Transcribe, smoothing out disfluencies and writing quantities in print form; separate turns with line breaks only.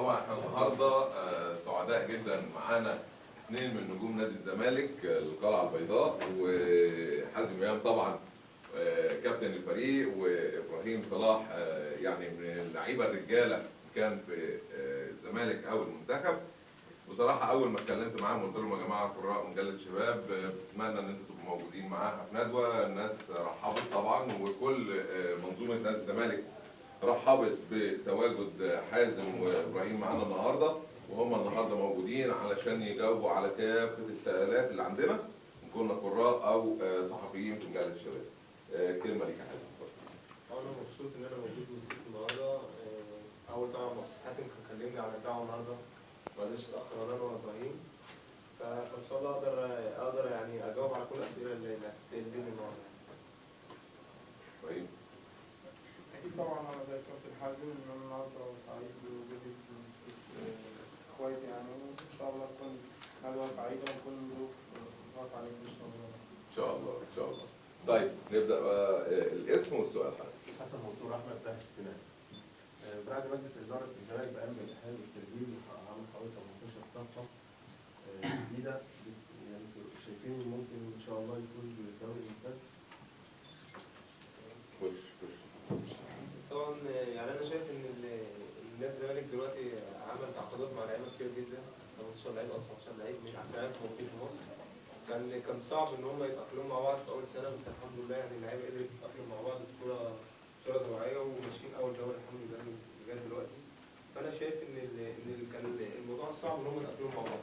طبعا احنا النهارده سعداء جدا معانا اثنين من نجوم نادي الزمالك القلعه البيضاء، وحازم امام طبعا كابتن الفريق، وابراهيم صلاح يعني من اللعيبه الرجاله كان في الزمالك او المنتخب. بصراحه اول ما اتكلمت معاهم قلت لهم يا جماعه قراء مجله شباب بتمنى ان انتم تبقوا موجودين معاها في ندوه. الناس رحبت طبعا، وكل منظومه نادي الزمالك رحبت بتواجد حازم وابراهيم معانا النهارده، وهم النهارده موجودين علشان يجاوبوا على كافه السؤالات اللي عندنا، ان كنا قراء او صحفيين في مجله الشباب. كلمه ليك يا حازم.
انا مبسوط ان انا موجود وسطكم النهارده. اول طبعا حاتم كان كلمني على الدعوه النهارده، ما قدرتش اتاخر ولا انا ولا ابراهيم، فان شاء الله اقدر يعني اجاوب على كل الاسئله اللي هتسالني النهارده.
طيب
أكيد طبعا أنا زي الكابتن حازم إن أنا النهاردة سعيد بوجودي في إخواتي يعني، وإن شاء الله تكون ندوة سعيدة ونكون ضيوف عليكم إن شاء الله.
ان شاء الله ان شاء الله. طيب نبدا بقى الاسم والسؤال.
حسن منصور احمد باحث اجتماعي. بعد مجلس اداره الزمالك بقام بالاحلال والتجديد عمل حوالي 18 صفقه جديده، يعني شايفين ممكن ان شاء الله يفوز بالدوري الممتاز؟
طبعا يعني انا شايف ان نادي الزمالك دلوقتي عمل تعاقدات مع لعيبه كتير جدا، 18 لعيب او 19 لعيب من احسن لعيبه موجودين في مصر. كان صعب ان هم يتاقلموا مع بعض في اول سنه، بس الحمد لله يعني اللعيبه قدرت تتاقلم مع بعض بصوره طبيعيه، وماشيين اول دوري الحمد لله لغايه دلوقتي. فانا شايف ان كان الموضوع صعب ان هم يتاقلموا مع بعض.